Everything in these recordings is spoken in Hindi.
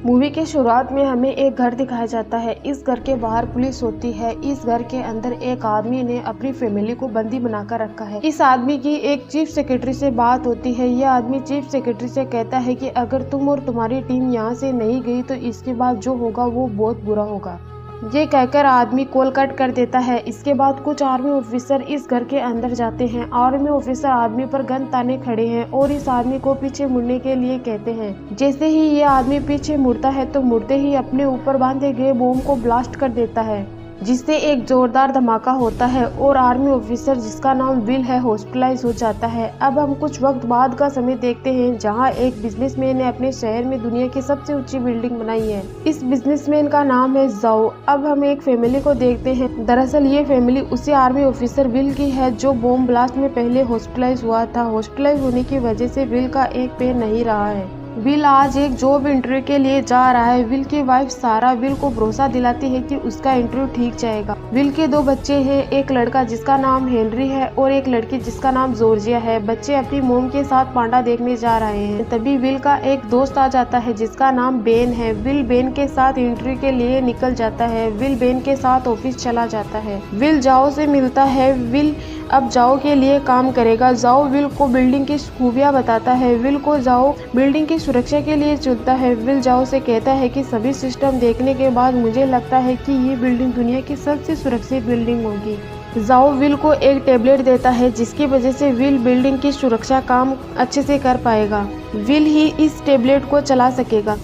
मूवी के शुरुआत में हमें एक घर दिखाया जाता है। इस घर के बाहर पुलिस होती है। इस घर के अंदर एक आदमी ने अपनी फैमिली को बंदी बनाकर रखा है। इस आदमी की एक चीफ सेक्रेटरी से बात होती है। यह आदमी चीफ सेक्रेटरी से कहता है कि अगर तुम और तुम्हारी टीम यहाँ से नहीं गई तो इसके बाद जो होगा वो बहुत बुरा होगा। ये कहकर आदमी कॉल कट कर देता है। इसके बाद कुछ आर्मी ऑफिसर इस घर के अंदर जाते हैं। आर्मी ऑफिसर आदमी पर गन ताने खड़े हैं और इस आदमी को पीछे मुड़ने के लिए कहते हैं। जैसे ही ये आदमी पीछे मुड़ता है तो मुड़ते ही अपने ऊपर बांधे गए बम को ब्लास्ट कर देता है, जिससे एक जोरदार धमाका होता है और आर्मी ऑफिसर जिसका नाम विल है हॉस्पिटलाइज हो जाता है। अब हम कुछ वक्त बाद का समय देखते हैं जहां एक बिजनेसमैन ने अपने शहर में दुनिया की सबसे ऊंची बिल्डिंग बनाई है। इस बिजनेसमैन का नाम है जाओ। अब हम एक फैमिली को देखते हैं। दरअसल ये फैमिली उसी आर्मी ऑफिसर विल की है जो बॉम्ब ब्लास्ट में पहले हॉस्पिटलाइज हुआ था। हॉस्पिटलाइज होने की वजह से विल का एक पैर नहीं रहा है। विल आज एक जॉब इंटरव्यू के लिए जा रहा है। विल की वाइफ सारा विल को भरोसा दिलाती है कि उसका इंटरव्यू ठीक जाएगा। विल के दो बच्चे हैं, एक लड़का जिसका नाम हेनरी है और एक लड़की जिसका नाम जॉर्जिया है। बच्चे अपनी मोम के साथ पांडा देखने जा रहे हैं। तभी विल का एक दोस्त आ जाता है जिसका नाम बेन है। विल बेन के साथ इंटरव्यू के लिए निकल जाता है। विल बेन के साथ ऑफिस चला जाता है। विल जाओ से मिलता है। विल अब जाओ के लिए काम करेगा। जाओ विल को बिल्डिंग की खूबियां बताता है। विल को जाओ बिल्डिंग की सुरक्षा के लिए चुनता है। विल जाओ से कहता है कि सभी सिस्टम देखने के बाद मुझे लगता है कि ये बिल्डिंग दुनिया की सबसे सुरक्षित बिल्डिंग होगी। जाओ विल को एक टेबलेट देता है जिसकी वजह से विल बिल्डिंग की सुरक्षा काम अच्छे से कर पाएगा। विल ही इस टेबलेट को चला सकेगा।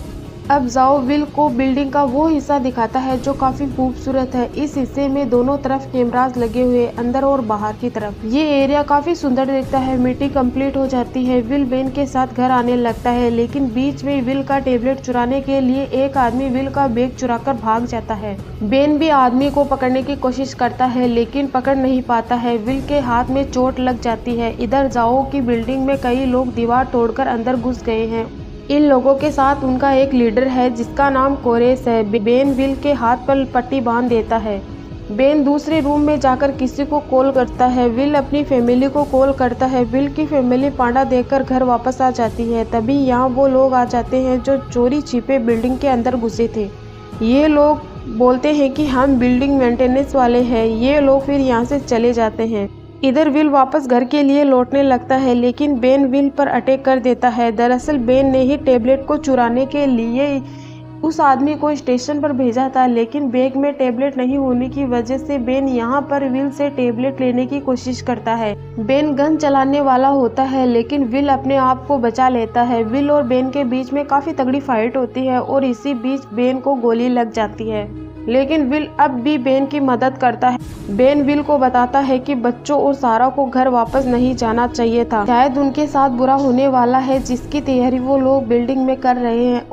अब जाओ विल को बिल्डिंग का वो हिस्सा दिखाता है जो काफी खूबसूरत है। इस हिस्से में दोनों तरफ कैमरास लगे हुए, अंदर और बाहर की तरफ। ये एरिया काफी सुंदर दिखता है। मीटिंग कंप्लीट हो जाती है। विल बेन के साथ घर आने लगता है, लेकिन बीच में विल का टेबलेट चुराने के लिए एक आदमी विल का बैग चुराकर भाग जाता है। बेन भी आदमी को पकड़ने की कोशिश करता है लेकिन पकड़ नहीं पाता है। विल के हाथ में चोट लग जाती है। इधर जाओ की बिल्डिंग में कई लोग दीवार तोड़कर अंदर घुस गए हैं। इन लोगों के साथ उनका एक लीडर है जिसका नाम कोरेस है। बेन विल के हाथ पर पट्टी बांध देता है। बेन दूसरे रूम में जाकर किसी को कॉल करता है। विल अपनी फैमिली को कॉल करता है। विल की फैमिली पांडा देखकर घर वापस आ जाती है। तभी यहाँ वो लोग आ जाते हैं जो चोरी छिपे बिल्डिंग के अंदर घुसे थे। ये लोग बोलते हैं कि हम बिल्डिंग मेंटेनेंस वाले हैं। ये लोग फिर यहाँ से चले जाते हैं। इधर विल वापस घर के लिए लौटने लगता है लेकिन बेन विल पर अटैक कर देता है। दरअसल बेन ने ही टेबलेट को चुराने के लिए उस आदमी को स्टेशन पर भेजा था, लेकिन बैग में टेबलेट नहीं होने की वजह से बेन यहाँ पर विल से टेबलेट लेने की कोशिश करता है। बेन गन चलाने वाला होता है लेकिन विल अपने आप को बचा लेता है। विल और बेन के बीच में काफी तगड़ी फाइट होती है और इसी बीच बेन को गोली लग जाती है, लेकिन विल अब भी बेन की मदद करता है। बेन विल को बताता है कि बच्चों और सारा को घर वापस नहीं जाना चाहिए था। शायद उनके साथ बुरा होने वाला है जिसकी तैयारी वो लोग बिल्डिंग में कर रहे हैं।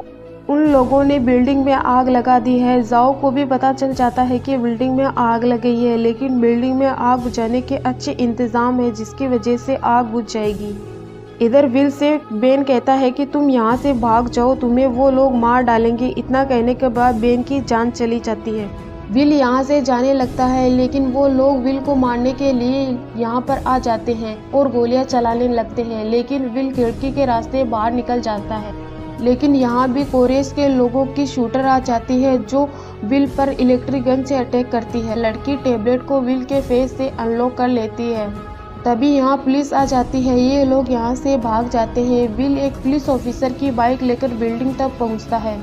उन लोगों ने बिल्डिंग में आग लगा दी है। जाओ को भी पता चल जाता है कि बिल्डिंग में आग लग गई है, लेकिन बिल्डिंग में आग बुझाने के अच्छे इंतजाम है जिसकी वजह से आग बुझ जाएगी। इधर विल से बेन कहता है कि तुम यहाँ से भाग जाओ, तुम्हें वो लोग मार डालेंगे। इतना कहने के बाद बेन की जान चली जाती है। विल यहाँ से जाने लगता है लेकिन वो लोग विल को मारने के लिए यहाँ पर आ जाते हैं और गोलियां चलाने लगते हैं, लेकिन विल खिड़की के रास्ते बाहर निकल जाता है। लेकिन यहाँ भी कोरेस के लोगों की शूटर आ जाती है जो विल पर इलेक्ट्रिक गन से अटैक करती है। लड़की टेबलेट को विल के फेस से अनलॉक कर लेती है। तभी यहाँ पुलिस आ जाती है। ये लोग यहाँ से भाग जाते हैं। विल एक पुलिस ऑफिसर की बाइक लेकर बिल्डिंग तक पहुँचता है।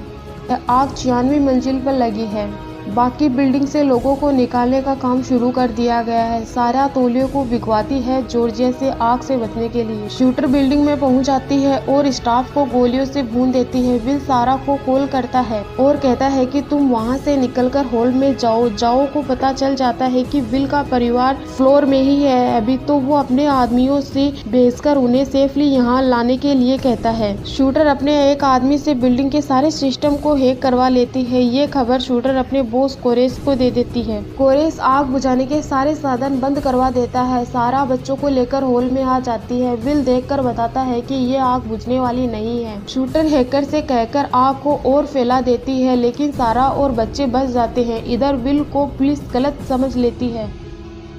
आग 96 मंजिल पर लगी है। बाकी बिल्डिंग से लोगों को निकालने का काम शुरू कर दिया गया है। सारा तौलियों को भिगवाती है जॉर्जिया से आग से बचने के लिए। शूटर बिल्डिंग में पहुंच जाती है और स्टाफ को गोलियों से भून देती है। विल सारा को कॉल करता है और कहता है कि तुम वहां से निकलकर हॉल में जाओ। जाओ को पता चल जाता है कि विल का परिवार फ्लोर में ही है अभी, तो वो अपने आदमियों से भेजकर उन्हें सेफली यहाँ लाने के लिए कहता है। शूटर अपने एक आदमी से बिल्डिंग के सारे सिस्टम को हैक करवा लेती है। ये खबर शूटर अपने बॉस कोरेस को दे देती है। कोरेस आग बुझाने के सारे साधन बंद करवा देता है। सारा बच्चों को लेकर हॉल में आ जाती है। विल देखकर बताता है कि ये आग बुझने वाली नहीं है। शूटर हैकर से कहकर आग को और फैला देती है, लेकिन सारा और बच्चे बच जाते हैं। इधर विल को पुलिस गलत समझ लेती है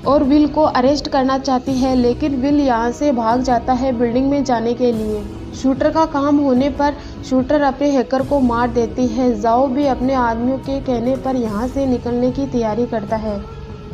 और विल को अरेस्ट करना चाहती है, लेकिन विल यहाँ से भाग जाता है बिल्डिंग में जाने के लिए। शूटर का काम होने पर शूटर अपने हैकर को मार देती है। जाओ भी अपने आदमियों के कहने पर यहाँ से निकलने की तैयारी करता है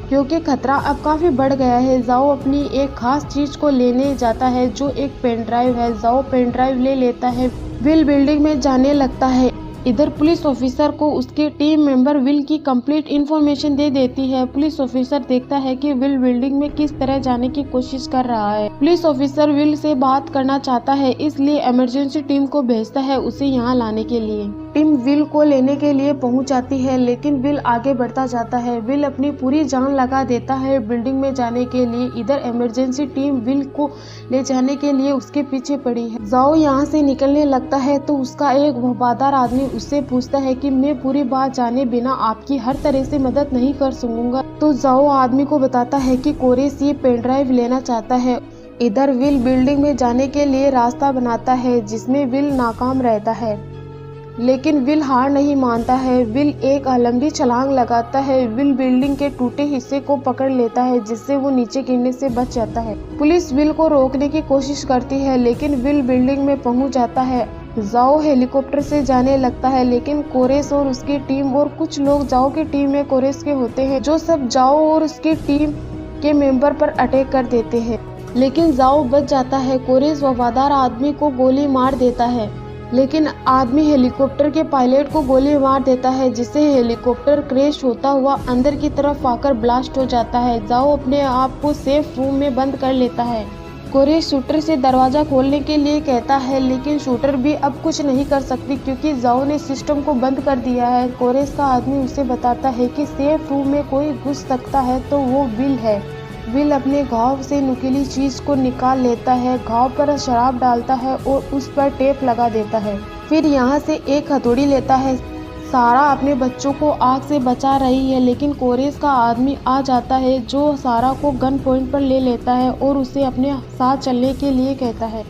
क्योंकि खतरा अब काफ़ी बढ़ गया है। जाओ अपनी एक खास चीज़ को लेने जाता है जो एक पेन ड्राइव है। जाओ पेन ड्राइव ले लेता है। विल बिल्डिंग में जाने लगता है। इधर पुलिस ऑफिसर को उसके टीम मेंबर विल की कंप्लीट इन्फॉर्मेशन दे देती है। पुलिस ऑफिसर देखता है कि विल बिल्डिंग में किस तरह जाने की कोशिश कर रहा है। पुलिस ऑफिसर विल से बात करना चाहता है, इसलिए इमरजेंसी टीम को भेजता है उसे यहाँ लाने के लिए। टीम विल को लेने के लिए पहुंच जाती है, लेकिन विल आगे बढ़ता जाता है। विल अपनी पूरी जान लगा देता है बिल्डिंग में जाने के लिए। इधर इमरजेंसी टीम विल को ले जाने के लिए उसके पीछे पड़ी है। जाओ यहाँ से निकलने लगता है तो उसका एक वफादार आदमी उससे पूछता है कि मैं पूरी बात जाने बिना आपकी हर तरह से मदद नहीं कर सकूंगा। तो जाओ आदमी को बताता है कि कोरेस ये पेन ड्राइव लेना चाहता है। इधर विल बिल्डिंग में जाने के लिए रास्ता बनाता है जिसमें विल नाकाम रहता है, लेकिन विल हार नहीं मानता है। विल एक लंबी छलांग लगाता है। विल बिल्डिंग के टूटे हिस्से को पकड़ लेता है जिससे वो नीचे गिरने से बच जाता है। पुलिस विल को रोकने की कोशिश करती है, लेकिन विल बिल्डिंग में पहुंच जाता है। जाओ हेलीकॉप्टर से जाने लगता है, लेकिन कोरेस और उसकी टीम और कुछ लोग जाओ की टीम में कोरेस के होते हैं जो सब जाओ और उसकी टीम के मेंबर पर अटैक कर देते हैं, लेकिन जाओ बच जाता है। कोरेस वफादार आदमी को गोली मार देता है, लेकिन आदमी हेलीकॉप्टर के पायलट को गोली मार देता है जिससे हेलीकॉप्टर क्रैश होता हुआ अंदर की तरफ आकर ब्लास्ट हो जाता है। जाओ अपने आप को सेफ रूम में बंद कर लेता है। कोरेस शूटर से दरवाजा खोलने के लिए कहता है, लेकिन शूटर भी अब कुछ नहीं कर सकती क्योंकि जाओ ने सिस्टम को बंद कर दिया है। कोरेस का आदमी उसे बताता है कि सेफ रूम में कोई घुस सकता है तो वो विल है। विल अपने घाव से नुकीली चीज को निकाल लेता है, घाव पर शराब डालता है और उस पर टेप लगा देता है। फिर यहाँ से एक हथौड़ी लेता है। सारा अपने बच्चों को आग से बचा रही है, लेकिन कोरेस का आदमी आ जाता है जो सारा को गन पॉइंट पर ले लेता है और उसे अपने साथ चलने के लिए कहता है,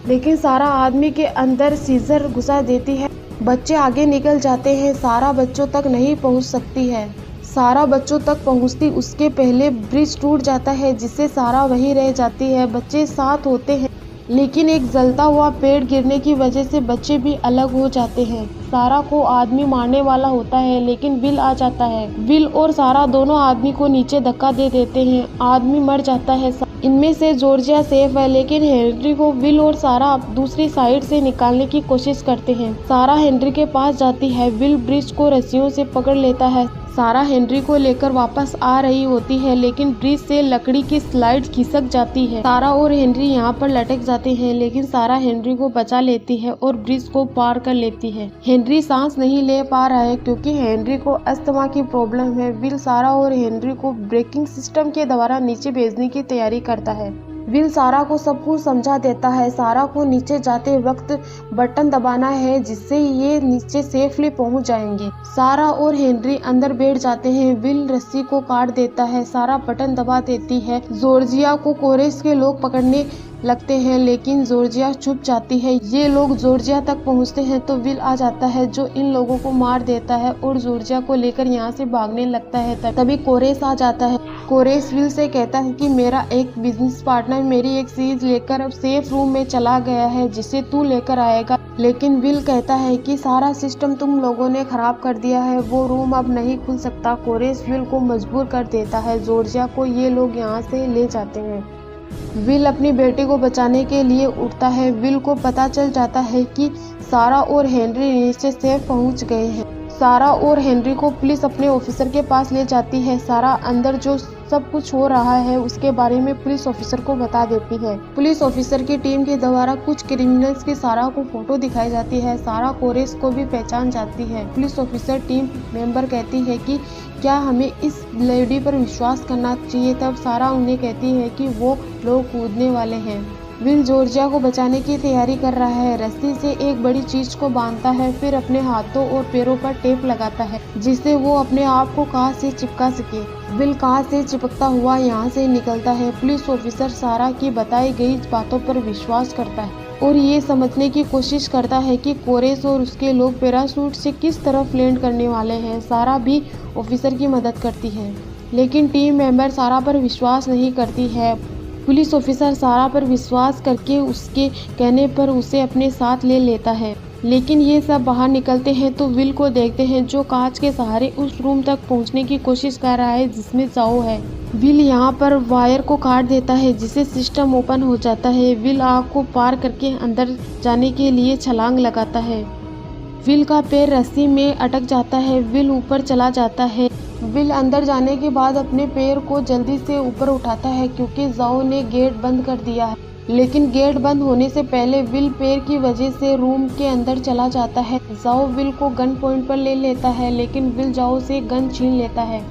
लेकिन सारा आदमी के अंदर सीजर घुसा देती है। बच्चे आगे निकल जाते हैं। सारा बच्चों तक नहीं पहुँच सकती है। सारा बच्चों तक पहुंचती उसके पहले ब्रिज टूट जाता है जिससे सारा वहीं रह जाती है। बच्चे साथ होते हैं, लेकिन एक जलता हुआ पेड़ गिरने की वजह से बच्चे भी अलग हो जाते हैं। सारा को आदमी मारने वाला होता है, लेकिन विल आ जाता है। विल और सारा दोनों आदमी को नीचे धक्का दे देते हैं। आदमी मर जाता है। इनमें से जॉर्जिया सेफ है, लेकिन हेनरी को विल और सारा दूसरी साइड से निकालने की कोशिश करते हैं। सारा हेनरी के पास जाती है। विल ब्रिज को रस्सियों से पकड़ लेता है। सारा हेनरी को लेकर वापस आ रही होती है, लेकिन ब्रिज से लकड़ी की स्लाइड खिसक जाती है। सारा और हेनरी यहाँ पर लटक जाते हैं, लेकिन सारा हेनरी को बचा लेती है और ब्रिज को पार कर लेती है। हेनरी सांस नहीं ले पा रहा है क्योंकि हेनरी को अस्थमा की प्रॉब्लम है। विल सारा और हेनरी को ब्रेकिंग सिस्टम के द्वारा नीचे भेजने की तैयारी करता है। विल सारा को सब कुछ समझा देता है। सारा को नीचे जाते वक्त बटन दबाना है जिससे ये नीचे सेफली पहुंच जाएंगे। सारा और हेनरी अंदर बैठ जाते हैं। विल रस्सी को काट देता है। सारा बटन दबा देती है। जॉर्जिया को कोरेस के लोग पकड़ने लगते हैं, लेकिन जॉर्जिया छुप जाती है। ये लोग जॉर्जिया तक पहुंचते हैं तो विल आ जाता है जो इन लोगों को मार देता है और जॉर्जिया को लेकर यहाँ से भागने लगता है। तभी कोरेस आ जाता है। कोरेस विल से कहता है कि मेरा एक बिजनेस पार्टनर मेरी एक चीज लेकर अब सेफ रूम में चला गया है जिसे तू लेकर आएगा, लेकिन विल कहता है कि सारा सिस्टम तुम लोगों ने खराब कर दिया है, वो रूम अब नहीं खुल सकता। कोरेस विल को मजबूर कर देता है। जॉर्जिया को ये लोग यहाँ से ले जाते हैं। विल अपनी बेटी को बचाने के लिए उठता है। विल को पता चल जाता है कि सारा और हेनरी नीचे सेफ पहुंच गए हैं। सारा और हेनरी को पुलिस अपने ऑफिसर के पास ले जाती है। सारा अंदर जो सब कुछ हो रहा है उसके बारे में पुलिस ऑफिसर को बता देती है। पुलिस ऑफिसर की टीम के द्वारा कुछ क्रिमिनल्स की सारा को फोटो दिखाई जाती है। सारा कोरेस को भी पहचान जाती है। पुलिस ऑफिसर टीम मेंबर कहती है कि क्या हमें इस लेडी पर विश्वास करना चाहिए। तब सारा उन्हें कहती है कि वो लोग कूदने वाले हैं। विल जॉर्जिया को बचाने की तैयारी कर रहा है। रस्सी से एक बड़ी चीज को बांधता है, फिर अपने हाथों और पैरों पर टेप लगाता है जिससे वो अपने आप को कांच से चिपका सके। विल कांच से चिपकता हुआ यहाँ से निकलता है। पुलिस ऑफिसर सारा की बताई गई बातों पर विश्वास करता है और ये समझने की कोशिश करता है कि कोरेस और उसके लोग पैराशूट से किस तरफ लैंड करने वाले हैं। सारा भी ऑफिसर की मदद करती है, लेकिन टीम मेंबर सारा पर विश्वास नहीं करती है। पुलिस ऑफिसर सारा पर विश्वास करके उसके कहने पर उसे अपने साथ ले लेता है। लेकिन ये सब बाहर निकलते हैं तो विल को देखते हैं, जो कांच के सहारे उस रूम तक पहुंचने की कोशिश कर रहा है जिसमें जाओ है। विल यहाँ पर वायर को काट देता है जिससे सिस्टम ओपन हो जाता है। विल आग को पार करके अंदर जाने के लिए छलांग लगाता है। विल का पैर रस्सी में अटक जाता है। विल ऊपर चला जाता है। विल अंदर जाने के बाद अपने पैर को जल्दी से ऊपर उठाता है क्योंकि जाओ ने गेट बंद कर दिया है। लेकिन गेट बंद होने से पहले विल पैर की वजह से रूम के अंदर चला जाता है। जाओ विल को गन पॉइंट पर ले लेता है, लेकिन विल जाओ से गन छीन लेता है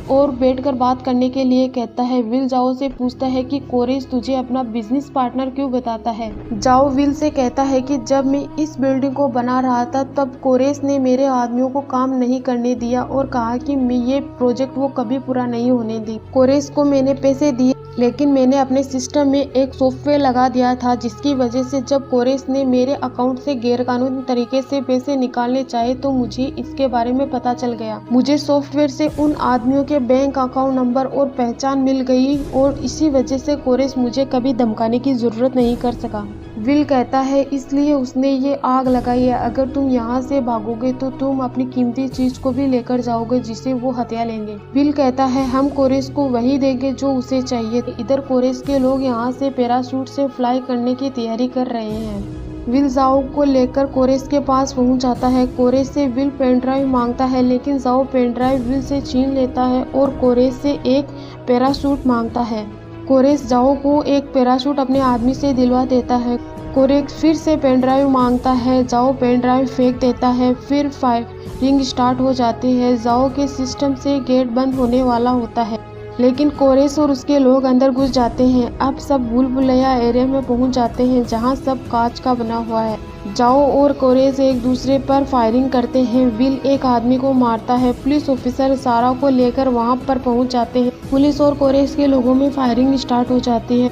और बैठकर बात करने के लिए कहता है। विल जाओ से पूछता है कि कोरेस तुझे अपना बिजनेस पार्टनर क्यों बताता है। जाओ विल से कहता है कि जब मैं इस बिल्डिंग को बना रहा था तब कोरेस ने मेरे आदमियों को काम नहीं करने दिया और कहा कि मैं ये प्रोजेक्ट वो कभी पूरा नहीं होने दी। कोरेस को मैंने पैसे दिए, लेकिन मैंने अपने सिस्टम में एक सॉफ्टवेयर लगा दिया था जिसकी वजह से जब कोरेस ने मेरे अकाउंट से गैरकानूनी तरीके से पैसे निकालने चाहे तो मुझे इसके बारे में पता चल गया। मुझे सॉफ्टवेयर से उन आदमियों के बैंक अकाउंट नंबर और पहचान मिल गई और इसी वजह से कोरेस मुझे कभी धमकाने की जरूरत नहीं कर सका। विल कहता है इसलिए उसने ये आग लगाई है। अगर तुम यहाँ से भागोगे तो तुम अपनी कीमती चीज को भी लेकर जाओगे जिसे वो हत्या लेंगे। विल कहता है हम कोरेस को वही देंगे जो उसे चाहिए। इधर कोरेस के लोग यहाँ से पैराशूट से फ्लाई करने की तैयारी कर रहे हैं। विल जाओ को लेकर कोरेस के पास पहुँच जाता है। कोरेस से विल पेन ड्राइव मांगता है, लेकिन जाओ पेन ड्राइव विल से छीन लेता है और कोरेस से एक पैराशूट मांगता है। कोरेस जाओ को एक पैराशूट अपने आदमी से दिलवा देता है। कोरेस फिर से पेन ड्राइव मांगता है। जाओ पेन ड्राइव फेंक देता है। फिर फायरिंग स्टार्ट हो जाती है। जाओ के सिस्टम से गेट बंद होने वाला होता है, लेकिन कोरेस और उसके लोग अंदर घुस जाते हैं। अब सब भूल भुलैया एरिया में पहुंच जाते हैं जहां सब कांच का बना हुआ है। जाओ और कोरेस एक दूसरे पर फायरिंग करते हैं। विल एक आदमी को मारता है। पुलिस ऑफिसर सारा को लेकर वहां पर पहुंच जाते हैं। पुलिस और कोरेस के लोगों में फायरिंग स्टार्ट हो जाती है।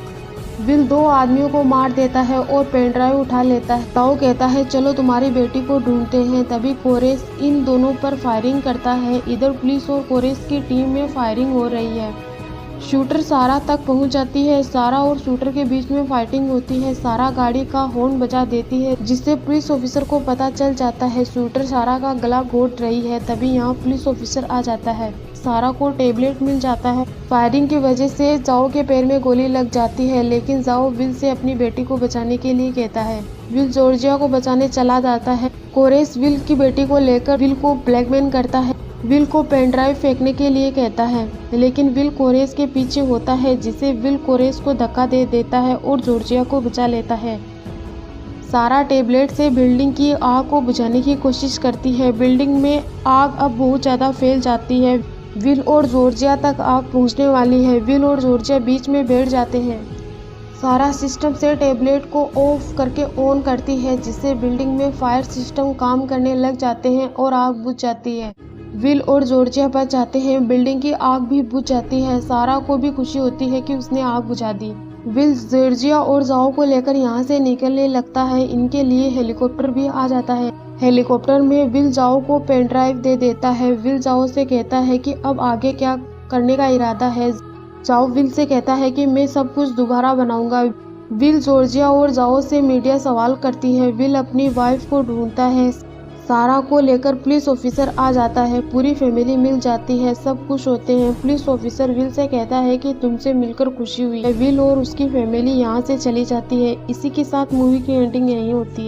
विल 2 आदमियों को मार देता है और पेन ड्राइव उठा लेता है। जाओ कहता है चलो तुम्हारी बेटी को ढूंढते हैं। तभी कोरेस इन दोनों पर फायरिंग करता है। इधर पुलिस और कोरेस की टीम में फायरिंग हो रही है। शूटर सारा तक पहुंच जाती है। सारा और शूटर के बीच में फाइटिंग होती है। सारा गाड़ी का हॉर्न बजा देती है जिससे पुलिस ऑफिसर को पता चल जाता है शूटर सारा का गला घोट रही है। तभी यहाँ पुलिस ऑफिसर आ जाता है। सारा को टेबलेट मिल जाता है। फायरिंग की वजह से जाओ के पैर में गोली लग जाती है, लेकिन जाओ विल से अपनी बेटी को बचाने के लिए कहता है। विल जॉर्जिया को बचाने चला जाता है। कोरेस विल की बेटी को लेकर विल को ब्लैकमेल करता है। विल को पेन ड्राइव फेंकने के लिए कहता है, लेकिन विल कोरेस के पीछे होता है जिसे विल कोरेस को धक्का दे देता है और जॉर्जिया को बचा लेता है। सारा टेबलेट से बिल्डिंग की आग को बुझाने की कोशिश करती है। बिल्डिंग में आग अब बहुत ज़्यादा फैल जाती है। विल और जॉर्जिया तक आग पहुंचने वाली है। विल और जॉर्जिया बीच में बैठ जाते हैं। सारा सिस्टम से टेबलेट को ऑफ करके ऑन करती है जिससे बिल्डिंग में फायर सिस्टम काम करने लग जाते हैं और आग बुझ जाती है। विल और जॉर्जिया बच जाते हैं। बिल्डिंग की आग भी बुझ जाती है। सारा को भी खुशी होती है कि उसने आग बुझा दी। विल जॉर्जिया और जाओ को लेकर यहाँ से निकलने लगता है। इनके लिए हेलीकॉप्टर भी आ जाता है। हेलीकॉप्टर में विल जाओ को पेन ड्राइव दे देता है। विल जाओ से कहता है कि अब आगे क्या करने का इरादा है। जाओ विल से कहता है कि मैं सब कुछ दोबारा बनाऊंगा। विल जॉर्जिया और जाओ से मीडिया सवाल करती है। विल अपनी वाइफ को ढूंढता है। सारा को लेकर पुलिस ऑफिसर आ जाता है। पूरी फैमिली मिल जाती है। सब खुश होते हैं। पुलिस ऑफिसर विल से कहता है कि तुमसे मिलकर खुशी हुई है। विल और उसकी फैमिली यहाँ से चली जाती है। इसी के साथ मूवी की एंडिंग यही होती है।